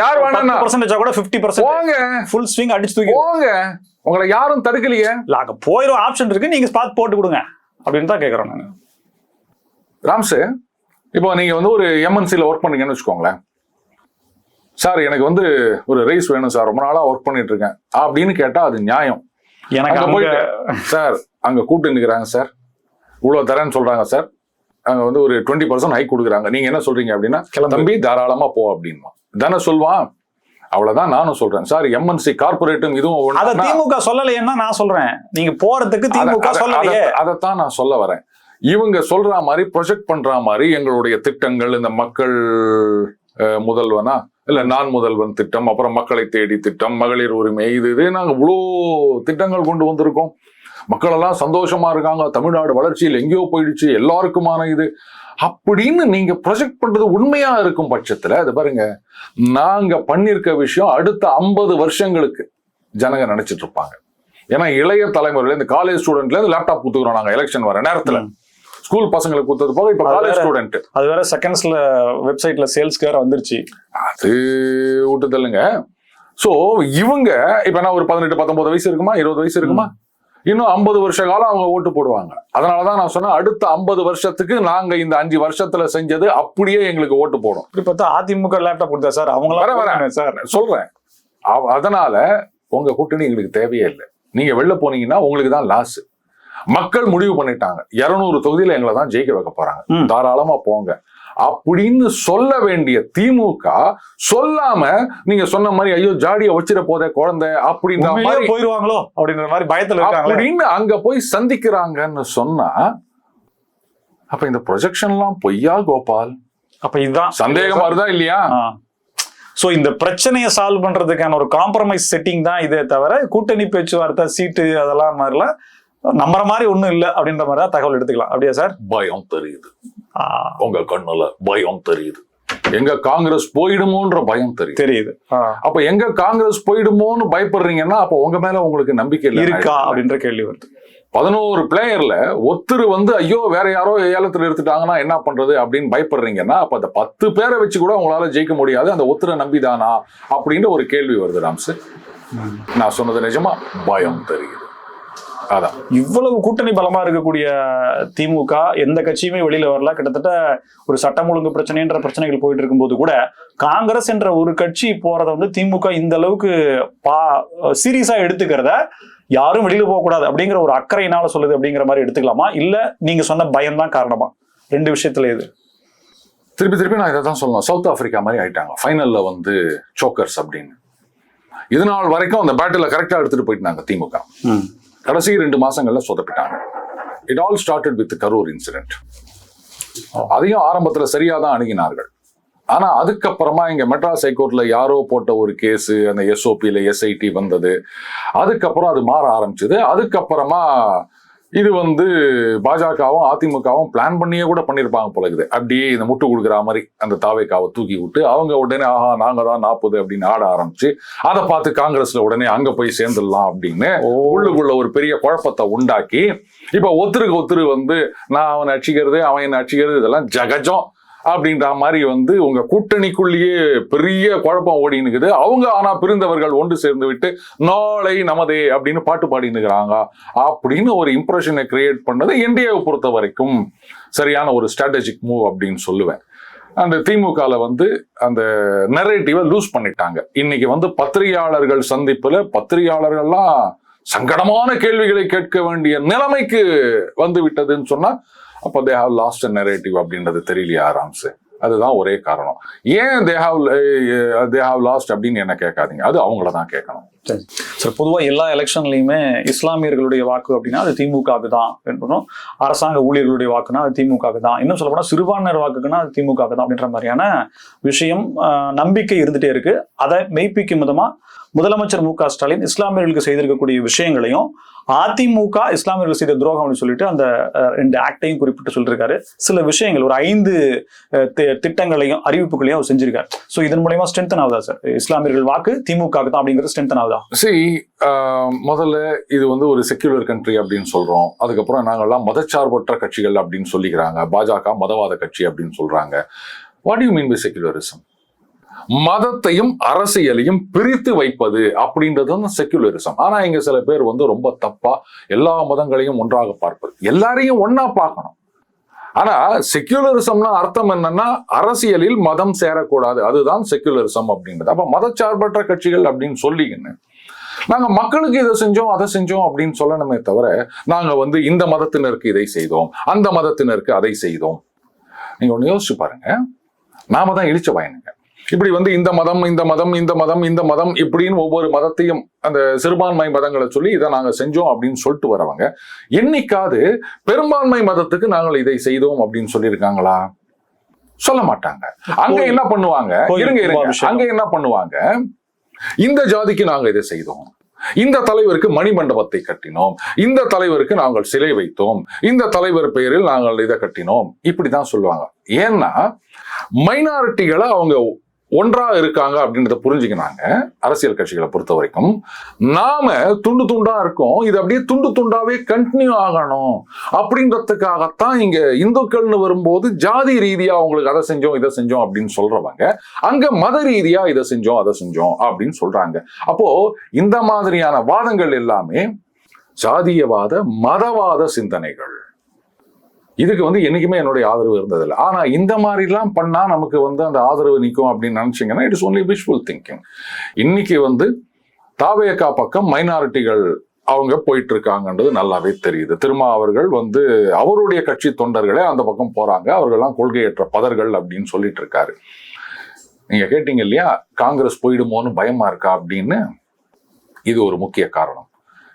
யார் வேணா கூட 50% ஃபுல் ஸ்விங் அடிச்சு தூக்கி போங்க. உங்களை யாரும் தடுக்கலையே. அங்க போயிடும் ஆப்ஷன் இருக்கு, நீங்க ஸ்பாட் போட்டு கொடுங்க அப்படின்னு தான் கேட்கறோம் நாங்க. ராம்ஸ், இப்போ நீங்க வந்து ஒரு எம்என்சில ஒர்க் பண்ணீங்கன்னு வச்சுக்கோங்களேன். சார் எனக்கு வந்து ஒரு ரைஸ் வேணும் சார், ரொம்ப நாளா ஒர்க் பண்ணிட்டு இருக்கேன் அப்படின்னு கேட்டா அது நியாயம். எனக்கு போயிட்டு சார் அங்க கூட்டு நிக்கிறாங்க சார், இவ்வளவு தரேன்னு சொல்றாங்க சார், அங்க வந்து ஒரு 20% ஹைக் கொடுக்குறாங்க, நீங்க என்ன சொல்றீங்க அப்படின்னா, தம்பி தாராளமா போ அப்படின்மா தானே சொல்வான். அவ்வளவுதான் நானும் சொல்றேன் சார். எம்என்சி கார்பரேட்டும் இதுவும் திமுக சொல்லலைன்னா நான் சொல்றேன், நீங்க போறதுக்கு திமுக சொல்லலையே. அதைத்தான் நான் சொல்ல வரேன். இவங்க சொல்ற மாதிரி ப்ரொஜெக்ட் பண்ற மாதிரி எங்களுடைய திட்டங்கள், இந்த மக்கள் முதல்வனா இல்ல நான் முதல்வன் திட்டம், அப்புறம் மக்களை தேடி திட்டம், மகளிர் உரிமை, இது நாங்க இவ்வளோ திட்டங்கள் கொண்டு வந்திருக்கோம். மக்கள் எல்லாம் சந்தோஷமா இருக்காங்க, தமிழ்நாடு வளர்ச்சியில் எங்கேயோ போயிடுச்சு, எல்லாருக்குமான இது அப்படின்னு நீங்க ப்ரொஜெக்ட் பண்றது உண்மையா இருக்கும் பட்சத்துல அது பாருங்க, நாங்க பண்ணிருக்க விஷயம் அடுத்த 50 வருஷங்களுக்கு ஜனங்க நினைச்சிட்டு இருப்பாங்க. ஏன்னா இளைய தலைமுறையில இந்த காலேஜ் ஸ்டூடெண்ட்ல இருந்து லேப்டாப் கொடுத்துக்கிறோம் நாங்க எலெக்ஷன் வர நேரத்துல. ஸ்கூல் பசங்களுக்கு கொடுத்தது போக இப்ப காலேஜ் ஸ்டூடெண்ட் அது வேற செகண்ட்ஸ்ல வெப்சைட்ல சேல்ஸ்க்கு வேற வந்துருச்சு. அது விட்டுதல்லுங்க. சோ இவங்க இப்ப நான் ஒரு 18-19 வயசு இருக்குமா, 20 வயசு இருக்குமா, இன்னும் 50 வருஷ காலம் அவங்க ஓட்டு போடுவாங்க. அதனாலதான் நான் சொன்னேன், அடுத்த 50 வருஷத்துக்கு நாங்க இந்த 5 வருஷத்துல செஞ்சது அப்படியே எங்களுக்கு ஓட்டு போடும். இப்படி பார்த்தா அதிமுக லேப்டாப் கொடுத்தா சார், அவங்க சார் சொல்றேன். அதனால உங்க கூட்டணி எங்களுக்கு தேவையே இல்லை. நீங்க வெளில போனீங்கன்னா உங்களுக்கு தான் லாஸ். மக்கள் முடிவு பண்ணிட்டாங்க, 200 தொகுதியில எங்களை தான் ஜெயிக்க வைக்க போறாங்க, தாராளமா போங்க. அப்படின்னு சொல்ல வேண்டிய திமுக சொல்லாம நீங்க சொன்ன மாதிரி ஐயோ ஜாடிய வச்சிட போதே குழந்தை அப்படின்ற மாதிரி போயிருவாங்களோ அப்படின்ற மாதிரி பயத்துல இருக்காங்க அப்படின்னு அங்க போய் சந்திக்கிறாங்கன்னு சொன்னா அப்ப இந்த ப்ரொஜெக்ஷன் எல்லாம் பொய்யா கோபால்? அப்ப இதுதான் சந்தேகமா இருந்தா இல்லையா? சோ இந்த பிரச்சனையை சால்வ் பண்றதுக்கான ஒரு காம்ப்ரமைஸ் செட்டிங் தான் இதே தவிர கூட்டணி பேச்சுவார்த்தை சீட்டு அதெல்லாம் மாதிரிலாம் நம்புற மாதிரி ஒண்ணும் இல்லை அப்படின்ற மாதிரி தான் தகவல் எடுத்துக்கலாம். அப்படியா சார்? பயம் தெரியுது உங்க கண்ணுல, பயம் தெரியுது. எங்க காங்கிரஸ் போயிடுமோன்ற பயம் தெரியுது. அப்ப எங்க காங்கிரஸ் போயிடுமோன்னு பயப்படுறீங்கன்னா அப்ப உங்க மேல உங்களுக்கு நம்பிக்கை இருக்கா அப்படின்ற கேள்வி வருது. 11 பிளேயர்ல ஒருத்தர் ஐயோ வேற யாரோ ஏலத்துல எடுத்துட்டாங்கன்னா என்ன பண்றது அப்படின்னு பயப்படுறீங்கன்னா அப்ப அந்த 10 பேரை வச்சு கூட உங்களால ஜெயிக்க முடியாது, அந்த ஒருத்தரை நம்பிதானா அப்படின்னு ஒரு கேள்வி வருது. ராம்ஸ், நான் சொன்னது நிஜமா? பயம் தெரியுது. அதான் இவ்வளவு கூட்டணி பலமா இருக்கக்கூடிய திமுக எந்த கட்சியுமே வெளியில வரல. கிட்டத்தட்ட ஒரு சட்டம் ஒழுங்கு பிரச்சனைன்ற பிரச்சனைகள் போயிட்டு இருக்கும்போது கூட காங்கிரஸ் என்ற ஒரு கட்சி போறத திமுக இந்த அளவுக்கு சீரியஸா எடுத்துக்கிறத யாரும் வெளியில போக கூடாது அப்படிங்கிற ஒரு அக்கறையினால சொல்லுது அப்படிங்கிற மாதிரி எடுத்துக்கலாமா, இல்ல நீங்க சொன்ன பயம் தான் காரணமா? ரெண்டு விஷயத்துல இது திருப்பி நான் இதை தான் சொல்லணும். சவுத் ஆப்பிரிக்கா மாதிரி ஆயிட்டாங்க ஃபைனல்ல சோக்கர்ஸ் அப்படின்னு. இது நாள் வரைக்கும் அந்த பேட்டில கரெக்டா எடுத்துட்டு போயிட்டாங்க திமுக. கடைசி 2 மாசங்கள்ல சொதப்பிட்டாங்க. It all started with Karur incident. அதையும் ஆரம்பத்துல சரியா தான் அணுகினார்கள். ஆனா அதுக்கப்புறமா இங்க மெட்ராஸ் ஹைகோர்ட்ல யாரோ போட்ட ஒரு கேஸ், அந்த எஸ்ஓபியில எஸ்ஐடி வந்தது. அதுக்கப்புறம் அது மாற ஆரம்பிச்சது. அதுக்கப்புறமா இது பாஜகவும் அதிமுகவும் பிளான் பண்ணியே கூட பண்ணியிருப்பாங்க போல இருக்குது. அப்படியே இந்த முட்டு கொடுக்குற மாதிரி அந்த தாவேக்காவை தூக்கி விட்டு அவங்க உடனே நாங்க தான் 40 அப்படின்னு ஆட ஆரம்பிச்சு அதை பார்த்து காங்கிரஸ்ல உடனே அங்க போய் சேர்ந்துடலாம் அப்படின்னு உள்ளுக்குள்ள ஒரு பெரிய குழப்பத்தை உண்டாக்கி இப்ப ஒருத்தருக்கு ஒருத்தர் நான் அவனை அடிச்சுக்கிறது அவன் என்ன அடிச்சுக்கிறது இதெல்லாம் ஜகஜம் அப்படின்ற மாதிரி உங்க கூட்டணிக்குள்ளேயே பெரிய குழப்பம் ஓடினுக்குது. அவங்க ஆனா பிரிந்தவர்கள் ஒன்று சேர்ந்து விட்டு நாளை நமதே அப்படின்னு பாட்டு பாடினுக்கிறாங்க அப்படின்னு ஒரு இம்ப்ரெஷனை கிரியேட் பண்ணது என்டிஏவை பொறுத்த வரைக்கும் சரியான ஒரு ஸ்ட்ராட்டஜிக் மூவ் அப்படின்னு சொல்லுவேன். அந்த திமுகல அந்த நரேட்டிவை லூஸ் பண்ணிட்டாங்க. இன்னைக்கு பத்திரிகையாளர்கள் சந்திப்புல பத்திரிகையாளர்கள்லாம் சங்கடமான கேள்விகளை கேட்க வேண்டிய நிலைமைக்கு விட்டதுன்னு சொன்னா அப்ப they have lost a narrative அப்படின்றது தெரியலையா ராம்ஸ்? அதுதான் ஒரே காரணம். ஏன் they have lost அப்படின்னு என்ன கேட்காதீங்க, அது அவங்கள தான் கேட்கணும். சார், பொதுவா எல்லா எலெக்ஷன்லயுமே இஸ்லாமியர்களுடைய வாக்கு அப்படின்னா அது திமுகவுக்கு தான் என்றும், அரசாங்க ஊழியர்களுடைய வாக்குனா அது திமுகவுக்கு தான், இன்னும் சொல்ல போனா சிறுபான்மையினர் வாக்குக்குன்னா அது திமுகவுக்கு தான் அப்படின்ற மாதிரியான விஷயம் நம்பிக்கை இருந்துட்டே இருக்கு. அதை மெய்ப்பிக்கும் விதமா முதலமைச்சர் மு க ஸ்டாலின் இஸ்லாமியர்களுக்கு செய்திருக்கக்கூடிய விஷயங்களையும் அதிமுக இஸ்லாமியர்கள் செய்த துரோகம் அப்படின்னு சொல்லிட்டு அந்த 2 ஆக்டையும் குறிப்பிட்டு சொல்லியிருக்காரு. சில விஷயங்கள் ஒரு 5 திட்டங்களையும் அறிவிப்புகளையும் அவர் செஞ்சிருக்காரு. ஸோ இதன் மூலமா ஸ்ட்ரென்தன் ஆகுதா சார் இஸ்லாமியர்கள் வாக்கு திமுக தான் அப்படிங்கிறது ஸ்ட்ரென்தன் ஆகுதா? முதல்ல இது ஒரு செக்யூலர் கண்ட்ரி அப்படின்னு சொல்றோம். அதுக்கப்புறம் நாங்கெல்லாம் மதச்சார்பற்ற கட்சிகள் அப்படின்னு சொல்லிக்கிறாங்க. பாஜக மதவாத கட்சி அப்படின்னு சொல்றாங்க. What do you mean by secularism? மதத்தையும் அரசியலையும் பிரித்து வைப்பது அப்படின்றது செக்யூலரிசம். ஆனா இங்க சில பேர் ரொம்ப தப்பா எல்லா மதங்களையும் ஒன்றாக பார்ப்பது, எல்லாரையும் ஒன்னா பார்க்கணும். ஆனா செக்யூலரிசம்னா அர்த்தம் என்னன்னா அரசியலில் மதம் சேரக்கூடாது, அதுதான் செக்யூலரிசம் அப்படின்றது. அப்ப மதச்சார்பற்ற கட்சிகள் அப்படின்னு சொல்லிக்கின்னு நாங்க மக்களுக்கு இதை செஞ்சோம் அதை செஞ்சோம் அப்படின்னு சொல்லணுமே தவிர நாங்க இந்த மதத்தினருக்கு இதை செய்தோம் அந்த மதத்தினருக்கு அதை செய்தோம். நீங்க ஒண்ணு யோசிச்சு பாருங்க, நாம தான் இழிச்ச பயனுங்க. இப்படி இந்த மதம் இந்த மதம் இந்த மதம் இந்த மதம் இப்படின்னு ஒவ்வொரு மதத்தையும் அந்த சிறுபான்மை மதங்களை சொல்லி இதை நாங்க செஞ்சோம் அப்படின்னு சொல்லிட்டு வரவங்க என்னைக்காவது பெரும்பான்மை மதத்துக்கு நாங்கள் இதை செய்தோம் அப்படின்னு சொல்லியிருக்காங்களா? சொல்ல மாட்டாங்க. அங்க என்ன பண்ணுவாங்க, அங்க என்ன பண்ணுவாங்க, இந்த ஜாதிக்கு நாங்க இதை செய்தோம், இந்த தலைவருக்கு மணிமண்டபத்தை கட்டினோம், இந்த தலைவருக்கு நாங்கள் சிலை வைத்தோம், இந்த தலைவர் பெயரில் நாங்கள் இதை கட்டினோம், இப்படிதான் சொல்லுவாங்க. ஏன்னா மைனாரிட்டிகளை அவங்க ஒன்றா இருக்காங்க அப்படின்றத புரிஞ்சுக்கினாங்க. அரசியல் கட்சிகளை பொறுத்த வரைக்கும் நாம துண்டு துண்டா இருக்கோம், இது அப்படியே துண்டு துண்டாவே கண்டினியூ ஆகணும் அப்படின்றதுக்காகத்தான் இங்க இந்துக்கள்னு வரும்போது ஜாதி ரீதியா அவங்களுக்கு அதை செஞ்சோம் இதை செஞ்சோம் அப்படின்னு சொல்றவங்க அங்க மத ரீதியா இதை செஞ்சோம் அதை செஞ்சோம் அப்படின்னு சொல்றாங்க. அப்போ இந்த மாதிரியான வாதங்கள் எல்லாமே ஜாதியவாத மதவாத சிந்தனைகள். இதுக்கு என்னைக்குமே என்னுடைய ஆதரவு இருந்ததில்லை. ஆனா இந்த மாதிரிலாம் பண்ணா நமக்கு அந்த ஆதரவு நிற்கும் அப்படின்னு நினைச்சீங்கன்னா it is only visual thinking. இன்னைக்கு தாவேகா பக்கம் மைனாரிட்டிகள் அவங்க போயிட்டு இருக்காங்கன்றது நல்லாவே தெரியுது. திருமா அவர்கள் வந்து அவருடைய கட்சி தொண்டர்களே அந்த பக்கம் போறாங்க, அவர்கள்லாம் கொள்கையற்ற பதர்கள் அப்படின்னு சொல்லிட்டு இருக்காரு. நீங்க கேட்டீங்க இல்லையா, காங்கிரஸ் போயிடுமோன்னு பயமா இருக்கா அப்படின்னு. இது ஒரு முக்கிய காரணம்.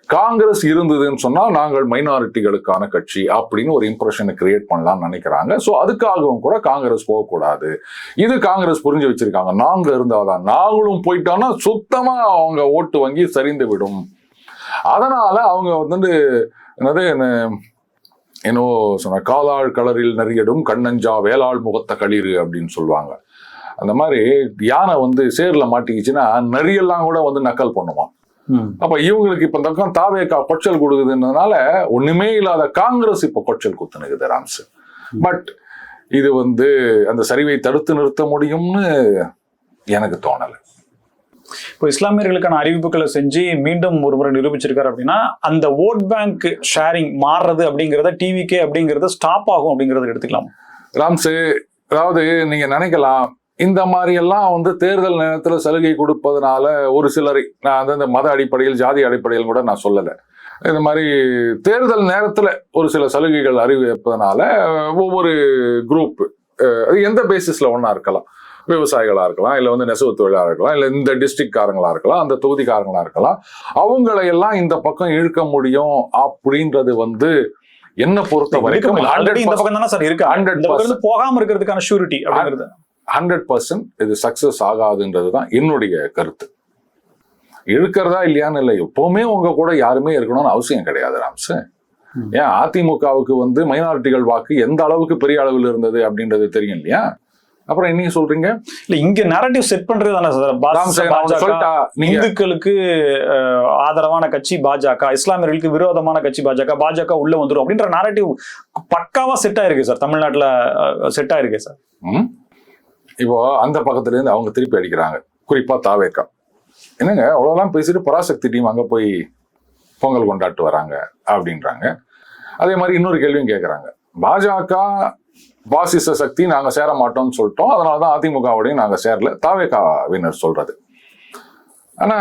காங்கிரஸ் இருந்ததுன்னு சொன்னா நாங்கள் மைனாரிட்டிகளுக்கான கட்சி அப்படின்னு ஒரு இம்ப்ரெஷனை கிரியேட் பண்ணலாம்னு நினைக்கிறாங்க. ஸோ அதுக்காகவும் கூட காங்கிரஸ் போகக்கூடாது. இது காங்கிரஸ் புரிஞ்சு வச்சிருக்காங்க. நாங்க இருந்தாதான், நாங்களும் போயிட்டோம்னா சுத்தமா அவங்க ஓட்டு வங்கி சரிந்து விடும். அதனால அவங்க வந்து என்னோ சொன்ன காலாள் கலரில் நெறியடும் கண்ணஞ்சா வேளாள் முகத்த களிறு அப்படின்னு சொல்லுவாங்க. அந்த மாதிரி யானை வந்து சேர்ல மாட்டிக்கிச்சுன்னா நரியெல்லாம் கூட வந்து நக்கல் பண்ணுமா. அப்ப இவங்களுக்கு இப்ப இந்த தாவேகா கொச்சல் கொடுக்குதுன்றதுனால ஒண்ணுமே இல்லாத காங்கிரஸ் இப்ப கொச்சல் குத்துனுக்குது ராம்ஸ். பட் இது வந்து அந்த சரிவை தடுத்து நிறுத்த முடியும்னு எனக்கு தோணலை. இப்போ இஸ்லாமியர்களுக்கான அறிவிப்புகளை செஞ்சு மீண்டும் ஒரு முறை நிரூபிச்சிருக்காரு அப்படின்னா அந்த ஓட் பேங்க் ஷேரிங் மாறுறது அப்படிங்கிறத டிவிகே அப்படிங்கறத ஸ்டாப் ஆகும் அப்படிங்கறத எடுத்துக்கலாம் ராம்ஸ். அதாவது நீங்க நினைக்கலாம் இந்த மாதிரி எல்லாம் வந்து தேர்தல் நேரத்துல சலுகை கொடுப்பதனால ஒரு சிலரை, நான் அந்த மத அடிப்படையில் ஜாதி அடிப்படையில் கூட நான் சொல்லலை, இந்த மாதிரி தேர்தல் நேரத்துல ஒரு சில சலுகைகள் அறிவிப்பதனால ஒவ்வொரு குரூப், அது எந்த பேசிஸ்ல ஒன்னா இருக்கலாம், விவசாயிகளா இருக்கலாம், இல்ல வந்து நெசவு தொழிலாளர்களா இருக்கலாம், இல்ல இந்த டிஸ்ட்ரிக்ட் காரங்களா இருக்கலாம், அந்த தொகுதிக்காரங்களா இருக்கலாம், அவங்களை எல்லாம் இந்த பக்கம் இழுக்க முடியும் அப்படின்றது வந்து என்ன பொறுத்த வரைக்கும் போகாம இருக்கிறதுக்கான ஷூரிட்டி அப்படிங்கிறது 100% இது சக்சஸ் ஆகாதுன்றதுதான் என்னுடைய கருத்து. இழுக்கிறதா இல்லையான்னு இல்லை, எப்பவுமே உங்க கூட யாருமே இருக்கணும்னு அவசியம் கிடையாது ராம்ஸ். ஏன் அதிமுகவுக்கு வந்து மைனாரிட்டிகள் வாக்கு எந்த அளவுக்கு பெரிய அளவில் இருந்தது அப்படின்றது தெரியும் இல்லையா? அப்புறம் என்ன சொல்றீங்க? இல்ல இங்க நரேட்டிவ் செட் பண்றது தானே இந்துக்களுக்கு ஆதரவான கட்சி பாஜக, இஸ்லாமியர்களுக்கு விரோதமான கட்சி பாஜக, பாஜக உள்ள வந்துடும் அப்படின்ற நரேட்டிவ் பக்காவா செட் ஆயிருக்கு சார், தமிழ்நாட்டுல செட் ஆயிருக்கு சார். இப்போ அந்த பக்கத்துல இருந்து அவங்க திருப்பி அடிக்கிறாங்க, குறிப்பா தாவேக்கா. என்னங்க அவ்வளவுதான் பேசிட்டு பராசக்தி டீம் அங்க போய் பொங்கல் கொண்டாட்டு வராங்க அப்படின்றாங்க. அதே மாதிரி இன்னொரு கேள்வியும் கேட்கறாங்க, பாஜக பாசிச சக்தி, நாங்க சேர மாட்டோம்னு சொல்லிட்டோம், அதனாலதான் அதிமுகவோடையும் நாங்க சேரல, தாவேக்காவினர் சொல்றது. ஆனா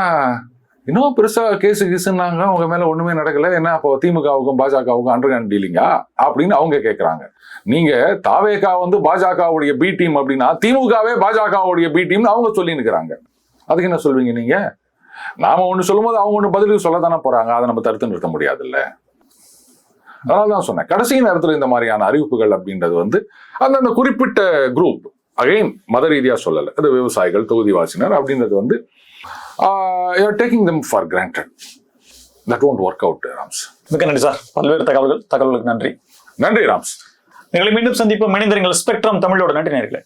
இன்னும் பெருசா கேசு கீசுன்னாங்க, அவங்க மேல ஒண்ணுமே நடக்கல, என்ன அப்போ திமுகவுக்கும் பாஜகவுக்கும் அண்டர்கிரவுண்ட் டீலிங்கா அப்படின்னு அவங்க கேட்கறாங்க. நீங்க தாவேகா வந்து பாஜகவுடைய பி டீம் அப்படின்னா திமுகவே பாஜகவுடைய பி டீம்னு அவங்க சொல்லி நிற்கிறாங்க. அதுக்கு என்ன சொல்வீங்க நீங்க? நாம ஒண்ணு சொல்லும் போது அவங்க ஒண்ணு பதிலுக்கு சொல்லத்தானே போறாங்க, அதை நம்ம தடுத்து நிறுத்த முடியாது இல்ல. அதனாலதான் சொன்னேன், கடைசி நேரத்துல இந்த மாதிரியான அறிவிப்புகள் அப்படின்றது வந்து அந்தந்த குறிப்பிட்ட குரூப், அகைன் மத ரீதியா சொல்லல, அது விவசாயிகள், தொகுதிவாசினர் அப்படின்றது வந்து you're taking them for granted. That won't work out, rams. மிக்க நன்றி சார், பல்வேறு தகவல்களுக்கு நன்றி. நன்றி ராம்ஸ். எங்களை மீண்டும் சந்திப்போம். இணைந்திருங்கள் ஸ்பெக்ட்ரம் தமிழோட. நன்றி நேயர்களே.